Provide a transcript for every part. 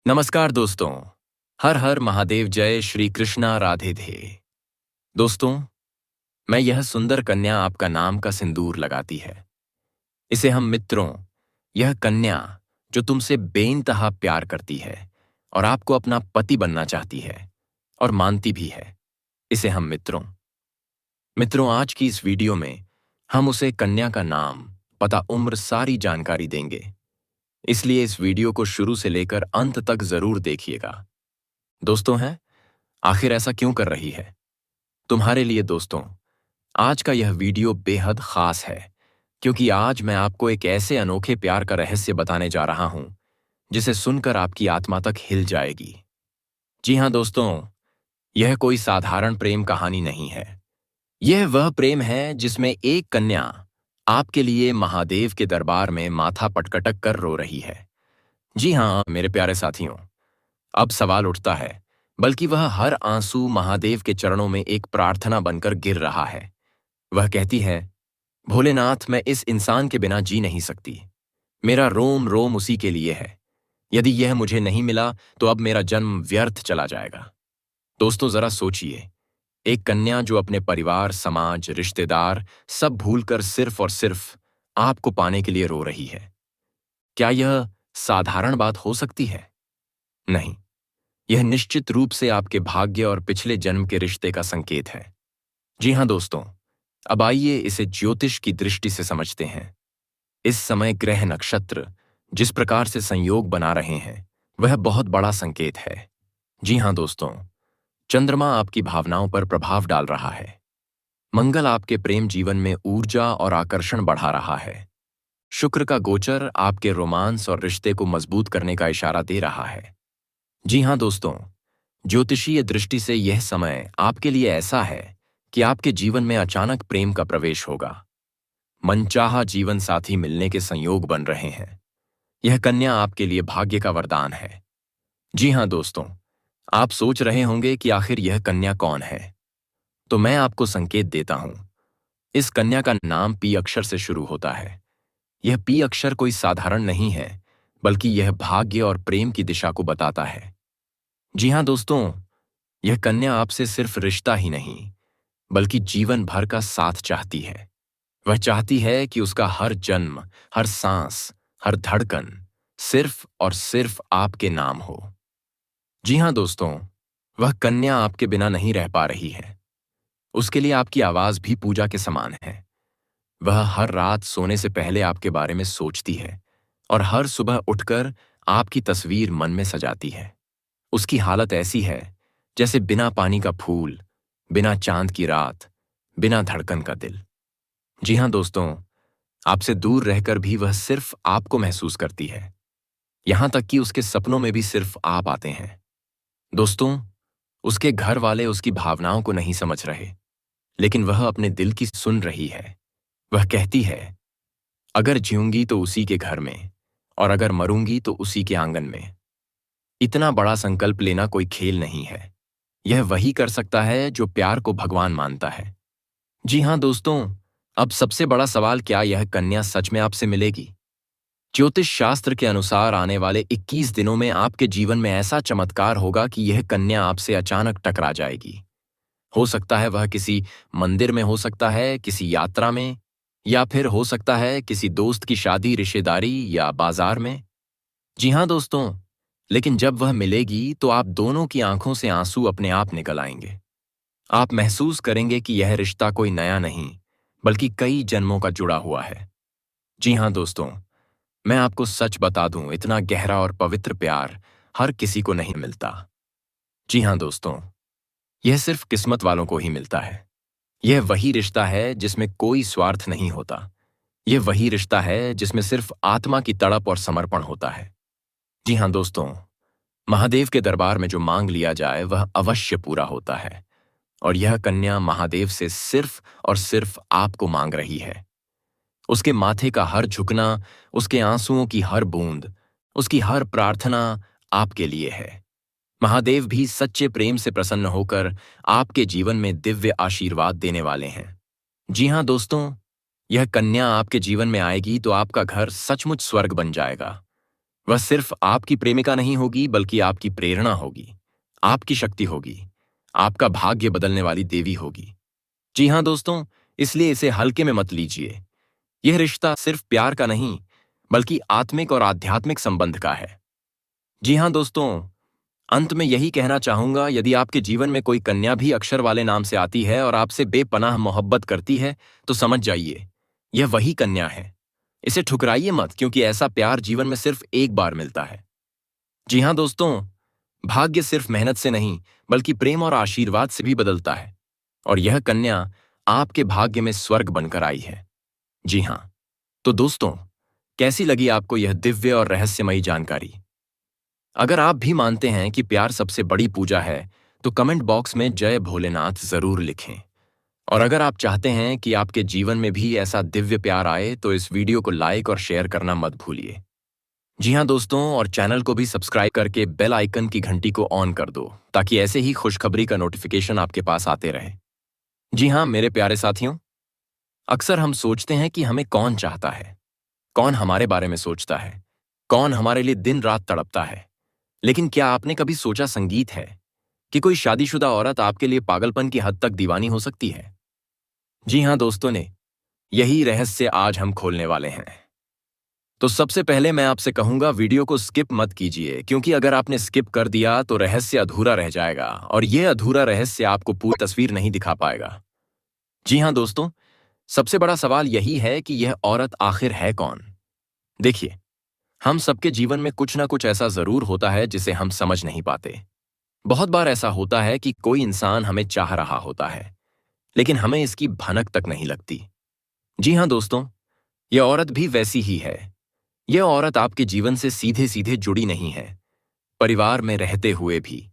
नमस्कार दोस्तों। हर हर महादेव, जय श्री कृष्णा, राधे धे। दोस्तों, मैं यह सुंदर कन्या आपका नाम का सिंदूर लगाती है। इसे हम मित्रों, यह कन्या जो तुमसे बेइंतहा प्यार करती है और आपको अपना पति बनना चाहती है और मानती भी है, इसे हम मित्रों मित्रों आज की इस वीडियो में हम उसे कन्या का नाम, पता, उम्र, सारी जानकारी देंगे। इसलिए इस वीडियो को शुरू से लेकर अंत तक जरूर देखिएगा। दोस्तों हैं, आखिर ऐसा क्यों कर रही है? तुम्हारे लिए दोस्तों, आज का यह वीडियो बेहद खास है, क्योंकि आज मैं आपको एक ऐसे अनोखे प्यार का रहस्य बताने जा रहा हूं जिसे सुनकर आपकी आत्मा तक हिल जाएगी। जी हां दोस्तों, यह कोई साधारण प्रेम कहानी नहीं है। यह वह प्रेम है जिसमें एक कन्या आपके लिए महादेव के दरबार में माथा पटकटक कर रो रही है। जी हां मेरे प्यारे साथियों, अब सवाल उठता है, बल्कि वह हर आंसू महादेव के चरणों में एक प्रार्थना बनकर गिर रहा है। वह कहती है, भोलेनाथ, मैं इस इंसान के बिना जी नहीं सकती। मेरा रोम रोम उसी के लिए है। यदि यह मुझे नहीं मिला तो अब मेरा जन्म व्यर्थ चला जाएगा। दोस्तों जरा सोचिए, एक कन्या जो अपने परिवार, समाज, रिश्तेदार सब भूलकर सिर्फ और सिर्फ आपको पाने के लिए रो रही है। क्या यह साधारण बात हो सकती है? नहीं, यह निश्चित रूप से आपके भाग्य और पिछले जन्म के रिश्ते का संकेत है। जी हां दोस्तों, अब आइए इसे ज्योतिष की दृष्टि से समझते हैं। इस समय ग्रह नक्षत्र जिस प्रकार से संयोग बना रहे हैं, वह बहुत बड़ा संकेत है। जी हां दोस्तों, चंद्रमा आपकी भावनाओं पर प्रभाव डाल रहा है। मंगल आपके प्रेम जीवन में ऊर्जा और आकर्षण बढ़ा रहा है। शुक्र का गोचर आपके रोमांस और रिश्ते को मजबूत करने का इशारा दे रहा है। जी हां दोस्तों, ज्योतिषीय दृष्टि से यह समय आपके लिए ऐसा है कि आपके जीवन में अचानक प्रेम का प्रवेश होगा। मनचाहा जीवन साथी मिलने के संयोग बन रहे हैं। यह कन्या आपके लिए भाग्य का वरदान है। जी हां दोस्तों, आप सोच रहे होंगे कि आखिर यह कन्या कौन है? तो मैं आपको संकेत देता हूं। इस कन्या का नाम पी अक्षर से शुरू होता है। यह पी अक्षर कोई साधारण नहीं है, बल्कि यह भाग्य और प्रेम की दिशा को बताता है। जी हां दोस्तों, यह कन्या आपसे सिर्फ रिश्ता ही नहीं, बल्कि जीवन भर का साथ चाहती है। वह चाहती है कि उसका हर जन्म, हर सांस, हर धड़कन सिर्फ और सिर्फ आपके नाम हो। जी हां दोस्तों, वह कन्या आपके बिना नहीं रह पा रही है। उसके लिए आपकी आवाज भी पूजा के समान है। वह हर रात सोने से पहले आपके बारे में सोचती है और हर सुबह उठकर आपकी तस्वीर मन में सजाती है। उसकी हालत ऐसी है जैसे बिना पानी का फूल, बिना चांद की रात, बिना धड़कन का दिल। जी हां दोस्तों, आपसे दूर रहकर भी वह सिर्फ आपको महसूस करती है। यहां तक कि उसके सपनों में भी सिर्फ आप आते हैं। दोस्तों, उसके घर वाले उसकी भावनाओं को नहीं समझ रहे, लेकिन वह अपने दिल की सुन रही है। वह कहती है, अगर जीऊंगी तो उसी के घर में, और अगर मरूंगी तो उसी के आंगन में। इतना बड़ा संकल्प लेना कोई खेल नहीं है। यह वही कर सकता है जो प्यार को भगवान मानता है। जी हां दोस्तों, अब सबसे बड़ा सवाल, क्या यह कन्या सच में आपसे मिलेगी? ज्योतिष शास्त्र के अनुसार आने वाले 21 दिनों में आपके जीवन में ऐसा चमत्कार होगा कि यह कन्या आपसे अचानक टकरा जाएगी। हो सकता है वह किसी मंदिर में, हो सकता है किसी यात्रा में, या फिर हो सकता है किसी दोस्त की शादी, रिश्तेदारी या बाजार में। जी हां दोस्तों, लेकिन जब वह मिलेगी तो आप दोनों की आंखों से आंसू अपने आप निकल आएंगे। आप महसूस करेंगे कि यह रिश्ता कोई नया नहीं, बल्कि कई जन्मों का जुड़ा हुआ है। जी हां दोस्तों, मैं आपको सच बता दूं, इतना गहरा और पवित्र प्यार हर किसी को नहीं मिलता। जी हां दोस्तों, यह सिर्फ किस्मत वालों को ही मिलता है। यह वही रिश्ता है जिसमें कोई स्वार्थ नहीं होता। यह वही रिश्ता है जिसमें सिर्फ आत्मा की तड़प और समर्पण होता है। जी हां दोस्तों, महादेव के दरबार में जो मांग लिया जाए वह अवश्य पूरा होता है। और यह कन्या महादेव से सिर्फ और सिर्फ आपको मांग रही है। उसके माथे का हर झुकना, उसके आंसुओं की हर बूंद, उसकी हर प्रार्थना आपके लिए है। महादेव भी सच्चे प्रेम से प्रसन्न होकर आपके जीवन में दिव्य आशीर्वाद देने वाले हैं। जी हां दोस्तों, यह कन्या आपके जीवन में आएगी तो आपका घर सचमुच स्वर्ग बन जाएगा। वह सिर्फ आपकी प्रेमिका नहीं होगी, बल्कि आपकी प्रेरणा होगी, आपकी शक्ति होगी, आपका भाग्य बदलने वाली देवी होगी। जी हाँ दोस्तों, इसलिए इसे हल्के में मत लीजिए। यह रिश्ता सिर्फ प्यार का नहीं, बल्कि आत्मिक और आध्यात्मिक संबंध का है। जी हाँ दोस्तों, अंत में यही कहना चाहूंगा, यदि आपके जीवन में कोई कन्या भी अक्षर वाले नाम से आती है और आपसे बेपनाह मोहब्बत करती है, तो समझ जाइए, यह वही कन्या है। इसे ठुकराइए मत, क्योंकि ऐसा प्यार जीवन में सिर्फ एक बार मिलता है। जी हाँ दोस्तों, भाग्य सिर्फ मेहनत से नहीं, बल्कि प्रेम और आशीर्वाद से भी बदलता है। और यह कन्या आपके भाग्य में स्वर्ग बनकर आई है। जी हाँ, तो दोस्तों, कैसी लगी आपको यह दिव्य और रहस्यमयी जानकारी? अगर आप भी मानते हैं कि प्यार सबसे बड़ी पूजा है, तो कमेंट बॉक्स में जय भोलेनाथ जरूर लिखें। और अगर आप चाहते हैं कि आपके जीवन में भी ऐसा दिव्य प्यार आए, तो इस वीडियो को लाइक और शेयर करना मत भूलिए। जी हाँ दोस्तों, और चैनल को भी सब्सक्राइब करके बेल आइकन की घंटी को ऑन कर दो, ताकि ऐसे ही खुशखबरी का नोटिफिकेशन आपके पास आते रहे। जी हाँ मेरे प्यारे साथियों, अक्सर हम सोचते हैं कि हमें कौन चाहता है, कौन हमारे बारे में सोचता है, कौन हमारे लिए दिन रात तड़पता है। लेकिन क्या आपने कभी सोचा संगीत है कि कोई शादीशुदा औरत आपके लिए पागलपन की हद तक दीवानी हो सकती है? जी हाँ दोस्तों ने, यही रहस्य आज हम खोलने वाले हैं। तो सबसे पहले मैं आपसे कहूंगा, वीडियो को स्किप मत कीजिए, क्योंकि अगर आपने स्किप कर दिया तो रहस्य अधूरा रह जाएगा, और यह अधूरा रहस्य आपको पूरी तस्वीर नहीं दिखा पाएगा। जी हाँ दोस्तों, सबसे बड़ा सवाल यही है कि यह औरत आखिर है कौन? देखिए, हम सबके जीवन में कुछ ना कुछ ऐसा जरूर होता है जिसे हम समझ नहीं पाते। बहुत बार ऐसा होता है कि कोई इंसान हमें चाह रहा होता है, लेकिन हमें इसकी भनक तक नहीं लगती। जी हाँ दोस्तों, यह औरत भी वैसी ही है। यह औरत आपके जीवन से सीधे सीधे जुड़ी नहीं है, परिवार में रहते हुए भी,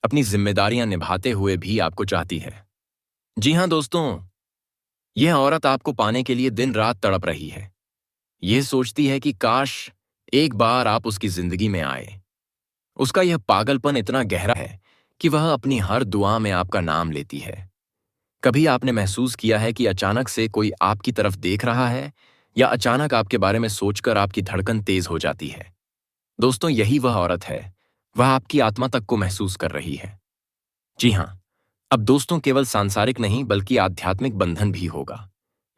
अपनी जिम्मेदारियां निभाते हुए भी आपको चाहती है। जी हाँ दोस्तों, यह औरत आपको पाने के लिए दिन रात तड़प रही है। यह सोचती है कि काश एक बार आप उसकी जिंदगी में आए। उसका यह पागलपन इतना गहरा है कि वह अपनी हर दुआ में आपका नाम लेती है। कभी आपने महसूस किया है कि अचानक से कोई आपकी तरफ देख रहा है, या अचानक आपके बारे में सोचकर आपकी धड़कन तेज हो जाती है? दोस्तों, यही वह औरत है। वह आपकी आत्मा तक को महसूस कर रही है। जी हाँ, अब दोस्तों केवल सांसारिक नहीं, बल्कि आध्यात्मिक बंधन भी होगा।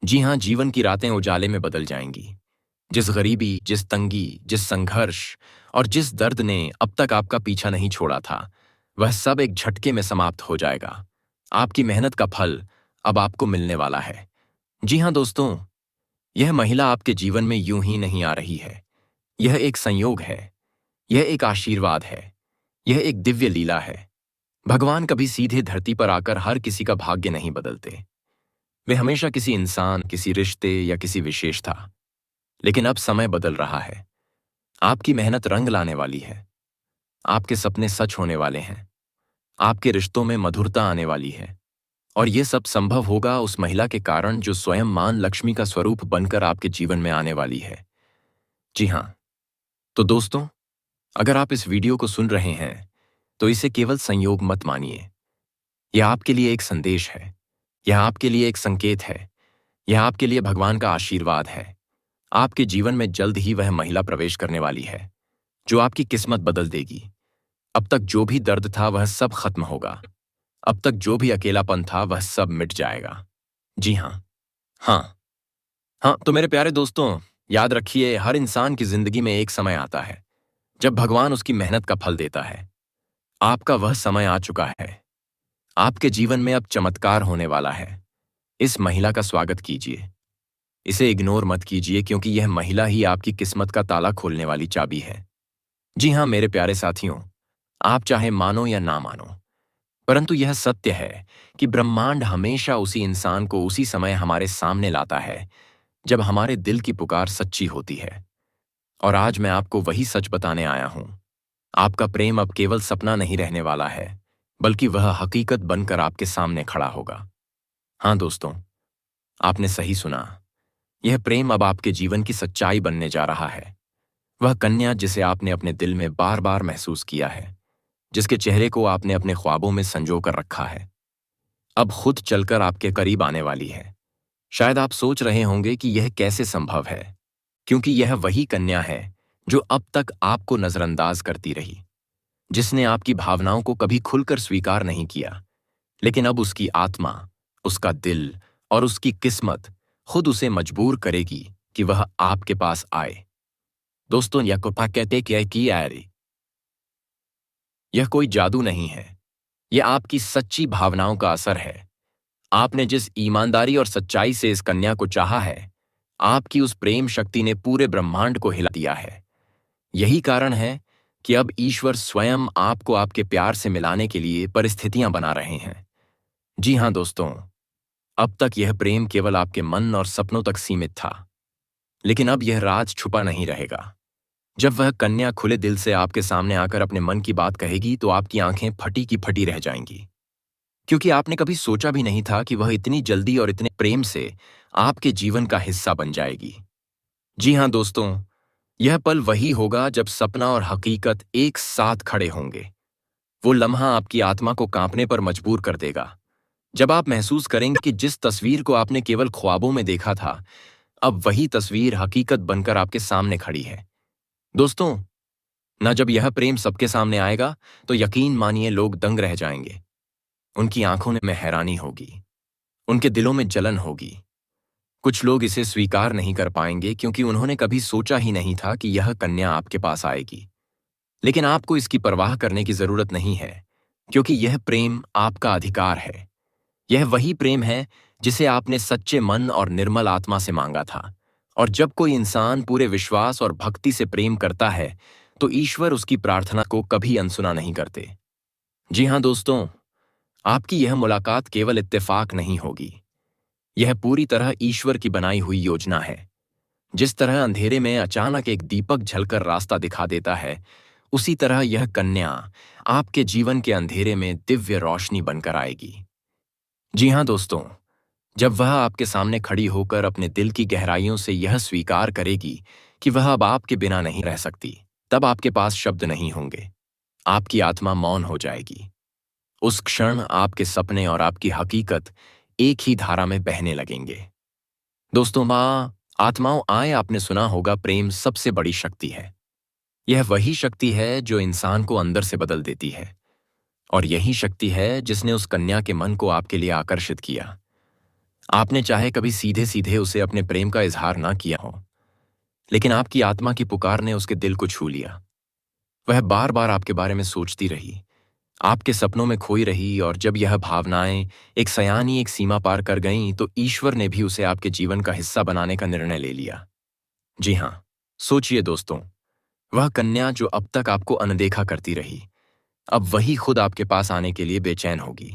जी हाँ, जीवन की रातें उजाले में बदल जाएंगी। जिस गरीबी, जिस तंगी, जिस संघर्ष और जिस दर्द ने अब तक आपका पीछा नहीं छोड़ा था, वह सब एक झटके में समाप्त हो जाएगा। आपकी मेहनत का फल अब आपको मिलने वाला है। जी हाँ दोस्तों, यह महिला आपके जीवन में यूं ही नहीं आ रही है। यह एक संयोग है, यह एक आशीर्वाद है, यह एक दिव्य लीला है। भगवान कभी सीधे धरती पर आकर हर किसी का भाग्य नहीं बदलते। वे हमेशा किसी इंसान, किसी रिश्ते या किसी विशेष था। लेकिन अब समय बदल रहा है। आपकी मेहनत रंग लाने वाली है। आपके सपने सच होने वाले हैं। आपके रिश्तों में मधुरता आने वाली है। और यह सब संभव होगा उस महिला के कारण, जो स्वयं मां लक्ष्मी का स्वरूप बनकर आपके जीवन में आने वाली है। जी हाँ, तो दोस्तों, अगर आप इस वीडियो को सुन रहे हैं, तो इसे केवल संयोग मत मानिए। यह आपके लिए एक संदेश है। यह आपके लिए एक संकेत है। यह आपके लिए भगवान का आशीर्वाद है। आपके जीवन में जल्द ही वह महिला प्रवेश करने वाली है, जो आपकी किस्मत बदल देगी। अब तक जो भी दर्द था वह सब खत्म होगा। अब तक जो भी अकेलापन था वह सब मिट जाएगा। जी हाँ। हाँ। हाँ, तो मेरे प्यारे दोस्तों, याद रखिए, हर इंसान की जिंदगी में एक समय आता है जब भगवान उसकी मेहनत का फल देता है। आपका वह समय आ चुका है। आपके जीवन में अब चमत्कार होने वाला है। इस महिला का स्वागत कीजिए। इसे इग्नोर मत कीजिए, क्योंकि यह महिला ही आपकी किस्मत का ताला खोलने वाली चाबी है। जी हाँ मेरे प्यारे साथियों, आप चाहे मानो या ना मानो, परंतु यह सत्य है कि ब्रह्मांड हमेशा उसी इंसान को उसी समय हमारे सामने लाता है जब हमारे दिल की पुकार सच्ची होती है। और आज मैं आपको वही सच बताने आया हूं। आपका प्रेम अब केवल सपना नहीं रहने वाला है, बल्कि वह हकीकत बनकर आपके सामने खड़ा होगा। हाँ दोस्तों, आपने सही सुना। यह प्रेम अब आपके जीवन की सच्चाई बनने जा रहा है। वह कन्या जिसे आपने अपने दिल में बार बार महसूस किया है, जिसके चेहरे को आपने अपने ख्वाबों में संजो कर रखा है, अब खुद चलकर आपके करीब आने वाली है। शायद आप सोच रहे होंगे कि यह कैसे संभव है, क्योंकि यह वही कन्या है जो अब तक आपको नजरअंदाज करती रही, जिसने आपकी भावनाओं को कभी खुलकर स्वीकार नहीं किया, लेकिन अब उसकी आत्मा, उसका दिल और उसकी किस्मत खुद उसे मजबूर करेगी कि वह आपके पास आए। दोस्तों, यह कुफा कहते क्या की आयरी, यह कोई जादू नहीं है। यह आपकी सच्ची भावनाओं का असर है। आपने जिस ईमानदारी और सच्चाई से इस कन्या को चाहा है, आपकी उस प्रेम शक्ति ने पूरे ब्रह्मांड को हिला दिया है। यही कारण है कि अब ईश्वर स्वयं आपको आपके प्यार से मिलाने के लिए परिस्थितियां बना रहे हैं। जी हां दोस्तों, अब तक यह प्रेम केवल आपके मन और सपनों तक सीमित था, लेकिन अब यह राज छुपा नहीं रहेगा। जब वह कन्या खुले दिल से आपके सामने आकर अपने मन की बात कहेगी तो आपकी आंखें फटी की फटी रह जाएंगी, क्योंकि आपने कभी सोचा भी नहीं था कि वह इतनी जल्दी और इतने प्रेम से आपके जीवन का हिस्सा बन जाएगी। जी हां दोस्तों, यह पल वही होगा जब सपना और हकीकत एक साथ खड़े होंगे। वो लम्हा आपकी आत्मा को कांपने पर मजबूर कर देगा, जब आप महसूस करेंगे कि जिस तस्वीर को आपने केवल ख्वाबों में देखा था, अब वही तस्वीर हकीकत बनकर आपके सामने खड़ी है। दोस्तों, न जब यह प्रेम सबके सामने आएगा तो यकीन मानिए लोग दंग रह जाएंगे। उनकी आंखों में हैरानी होगी, उनके दिलों में जलन होगी। कुछ लोग इसे स्वीकार नहीं कर पाएंगे क्योंकि उन्होंने कभी सोचा ही नहीं था कि यह कन्या आपके पास आएगी। लेकिन आपको इसकी परवाह करने की जरूरत नहीं है, क्योंकि यह प्रेम आपका अधिकार है। यह वही प्रेम है जिसे आपने सच्चे मन और निर्मल आत्मा से मांगा था। और जब कोई इंसान पूरे विश्वास और भक्ति से प्रेम करता है, तो ईश्वर उसकी प्रार्थना को कभी अनसुना नहीं करते। जी हां दोस्तों, आपकी यह मुलाकात केवल इत्तेफाक नहीं होगी। यह पूरी तरह ईश्वर की बनाई हुई योजना है। जिस तरह अंधेरे में अचानक एक दीपक झलकर रास्ता दिखा देता है, उसी तरह यह कन्या आपके जीवन के अंधेरे में दिव्य रोशनी बनकर आएगी। जी हां दोस्तों, जब वह आपके सामने खड़ी होकर अपने दिल की गहराइयों से यह स्वीकार करेगी कि वह अब आपके बिना नहीं रह सकती, तब आपके पास शब्द नहीं होंगे। आपकी आत्मा मौन हो जाएगी। उस क्षण आपके सपने और आपकी हकीकत एक ही धारा में बहने लगेंगे। दोस्तों, माँ आत्माओं आए, आपने सुना होगा प्रेम सबसे बड़ी शक्ति है। यह वही शक्ति है जो इंसान को अंदर से बदल देती है। और यही शक्ति है जिसने उस कन्या के मन को आपके लिए आकर्षित किया। आपने चाहे कभी सीधे सीधे उसे अपने प्रेम का इजहार ना किया हो, लेकिन आपकी आत्मा की पुकार ने उसके दिल को छू लिया। वह बार बार आपके बारे में सोचती रही, आपके सपनों में खोई रही, और जब यह भावनाएं एक सयानी एक सीमा पार कर गईं, तो ईश्वर ने भी उसे आपके जीवन का हिस्सा बनाने का निर्णय ले लिया। जी हां, सोचिए दोस्तों, वह कन्या जो अब तक आपको अनदेखा करती रही, अब वही खुद आपके पास आने के लिए बेचैन होगी।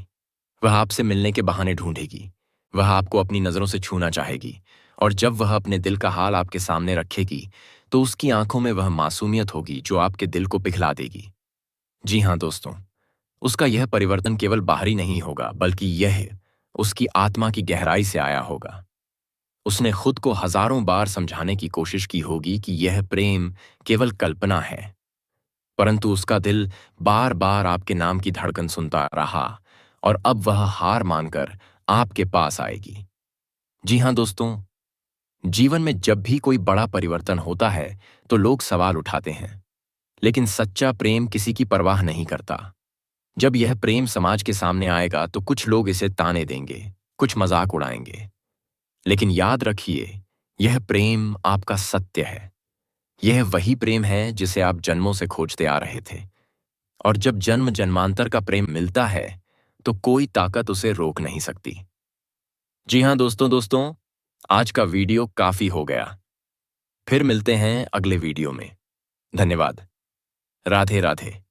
वह आपसे मिलने के बहाने ढूंढेगी, वह आपको अपनी नजरों से छूना चाहेगी, और जब वह अपने दिल का हाल आपके सामने रखेगी, तो उसकी आंखों में वह मासूमियत होगी जो आपके दिल को पिघला देगी। जी हां दोस्तों, उसका यह परिवर्तन केवल बाहरी नहीं होगा, बल्कि यह उसकी आत्मा की गहराई से आया होगा। उसने खुद को हजारों बार समझाने की कोशिश की होगी कि यह प्रेम केवल कल्पना है, परंतु उसका दिल बार बार आपके नाम की धड़कन सुनता रहा, और अब वह हार मानकर आपके पास आएगी। जी हां दोस्तों, जीवन में जब भी कोई बड़ा परिवर्तन होता है तो लोग सवाल उठाते हैं, लेकिन सच्चा प्रेम किसी की परवाह नहीं करता। जब यह प्रेम समाज के सामने आएगा तो कुछ लोग इसे ताने देंगे, कुछ मजाक उड़ाएंगे, लेकिन याद रखिए, यह प्रेम आपका सत्य है। यह वही प्रेम है जिसे आप जन्मों से खोजते आ रहे थे, और जब जन्म जन्मांतर का प्रेम मिलता है तो कोई ताकत उसे रोक नहीं सकती। जी हां दोस्तों, आज का वीडियो काफी हो गया। फिर मिलते हैं अगले वीडियो में। धन्यवाद। राधे राधे।